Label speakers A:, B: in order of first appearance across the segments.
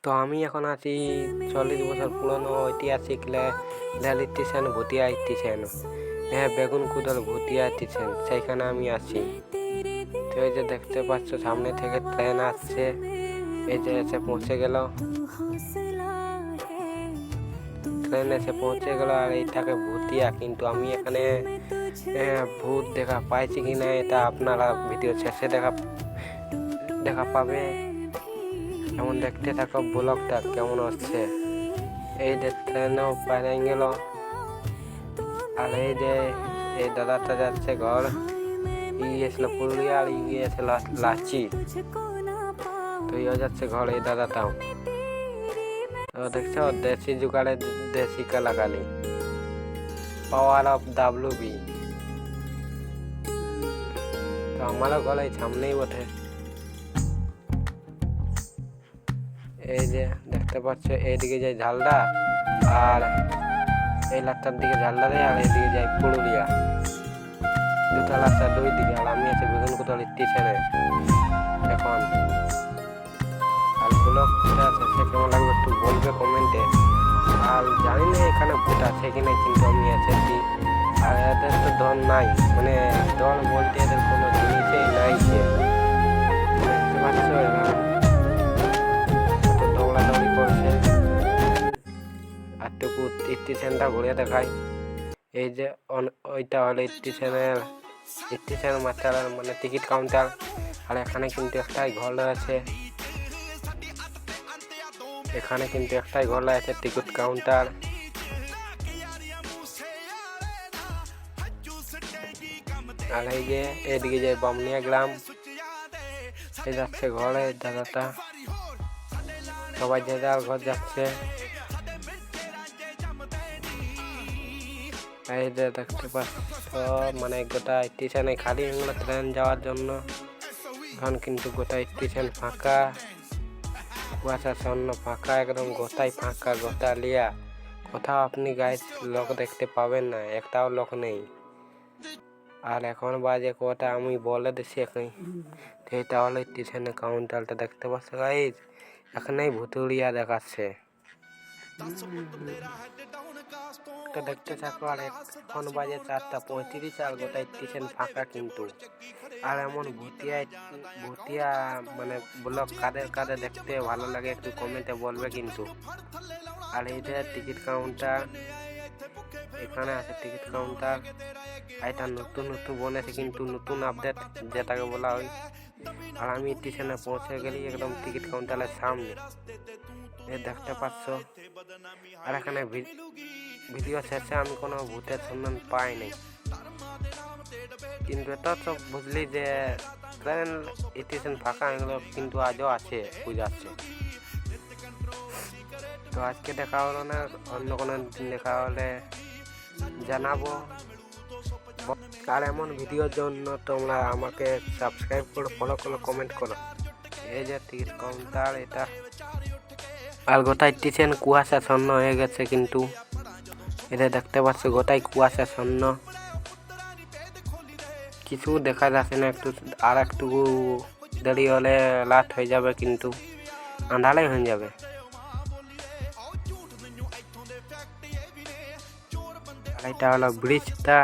A: তো আমি এখন আছি 40 বছর পুরনো ঐতিহাসিক রেল স্টেশন ভুতিয়া স্টেশন। হ্যাঁ, বেগুন কুদল ভুতিয়া স্টেশন, সেইখানে আমি আছি। তো এই যে দেখতে পাচ্ছ সামনে থেকে ট্রেন আসছে, এই যে এসে পৌঁছে গেল, ট্রেন এসে পৌঁছে গেল। আর এইটাকে ভুতিয়া, কিন্তু আমি এখানে ভূত দেখা পাইছি কিনা এটা আপনারা ভিডিও শেষে দেখা পাবে। এমন দেখতে থাকো ব্লগটা কেমন হচ্ছে। এই যে ট্রেনও পাইরে গেল, আর এই যে এই দাদাটা যাচ্ছে ঘর, গিয়েছিল পুরুলিয়া আর গিয়েছিল লাচি, তো ইয়ে যাচ্ছে ঘর এই দাদাটাও। তো দেখছো দেশি জুগাড়ে দেশি কালাকালি, পাওয়ার অফ WB। তো আমারও ঘরে সামনেই বটে। এই যে দেখতে পাচ্ছ এইদিকে যায় ঝালদা, আর এই লাস্টার দিকে ঝালদা দেয়, আর এইদিকে যায় পুরুলিয়া। দুটো রাস্তা দুই দিকে। আর আমি আছি বেগুন কোথাও স্টেশনে এখন। আর ব্লগটা শেষে কেমন লাগবে একটু বলবে কমেন্টে। আর জানি না এখানে ভূত আছে কিনা, কিন্তু আমি এসেছি। আর এদের তো দল নাই, মানে দল বলতে এদের কোনো জিনিসই নাই। দেখতে পাচ্ছ এরা দৌড়াদৌড়ি করছে। আর টুকু স্টেশনটা ঘুরে দেখায়। এই যে ওইটা হলো স্টেশন মাস্টার, মানে টিকিট কাউন্টার। আর এখানে কিন্তু একটাই ঘর রয়েছে, টিকিট কাউন্টার। আর এই যে এদিকে যায় বামনিয়া গ্রাম, এই যাচ্ছে ঘরে দাদাটা, সবাই যে যার ঘর যাচ্ছে। এই যে দেখতে পাচ্ছ মানে গোটা স্টেশনে খালি হয়ে গেল ট্রেন যাওয়ার জন্য। এখন কিন্তু গোটা স্টেশন ফাঁকা, কুয়াশাচ্ছন্ন ফাঁকা, একদম গোটাই ফাঁকা, গোটা লিয়া। কোথাও আপনি গাইজ লোক দেখতে পাবেন না, একটাও লোক নেই। আর এখন বাজে কটা আমি বলে দিচ্ছি এখন। এটা হলো স্টেশনের কাউন্টারটা, দেখতে পাচ্ছ গাইজ, এখানেই ভুতুড়িয়া দেখাচ্ছে। তো দেখতে থাকো। আর এখন বাজে 4:35, আর গোটা স্টেশন ফাঁকা কিন্তু। আর এমন ভুতিয়া মানে ব্লগ কাদের দেখতে ভালো লাগে একটু কমেন্টে বলবে কিন্তু। আর এই যে টিকিট কাউন্টার, এখানে আছে টিকিট কাউন্টার। এটা নতুন বনেছে কিন্তু, নতুন আপডেট যেটাকে বলা হয়। আর আমি স্টেশনে পৌঁছে গেলি একদম টিকিট কাউন্টারের সামনে, দেখতে পাচ্ছ। আর এখানে ভিডিও শেষে আমি কোনো ভূতের সন্ধান পাই নাই, কিন্তু এটা তো বুঝলি যে ট্রেন স্টেশন ফাঁকা হয়ে গেল, কিন্তু আজও আছে, বুঝাচ্ছে। তো আজকে দেখা হলো না, অন্য কোনো দিন দেখা হলে জানাবো। আর এমন ভিডিওর জন্য তোমরা আমাকে সাবস্ক্রাইব করো, ফলো করো, কমেন্ট করো। এই যে টিকিট কাউন্টার এটা। আর গোটা স্টেশন কুয়াশাচ্ছন্ন হয়ে গেছে কিন্তু, এটা দেখতে পাচ্ছ গোটাই কুয়াশাচ্ছন্ন, কিছু দেখা যাচ্ছে না। আর একটু দেরি হলে লাট হয়ে যাবে, কিন্তু আন্ধারাই হয়ে যাবে। এটা হলো ব্রিজটা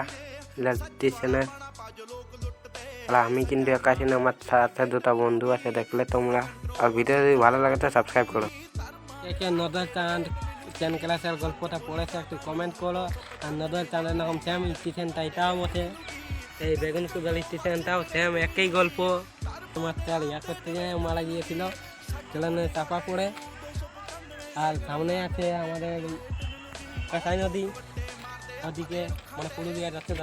A: স্টেশনের। আর আমি কিন্তু একা আছি না, আমার সাথে দুটো বন্ধু আছে, দেখলে তোমরা। আর ভিডিও যদি ভালো লাগে তো সাবস্ক্রাইব করো। নদর চাঁদ চ্যান ক্লাসের গল্পটা পড়েছে একটু কমেন্ট করো। আর নদর চাঁদের নাম সেম স্টেশনটা এটাও বসে, এই বেগুন কুদল স্টেশনটাও সেম একই গল্প। তোমার চার ইয়াকের থেকে মারা গিয়েছিল ট্রেনে চাপা পড়ে। আর সামনে আছে আমাদের কাঁসাই নদী, ওদিকে মানে পুরুলিয়া যাচ্ছে।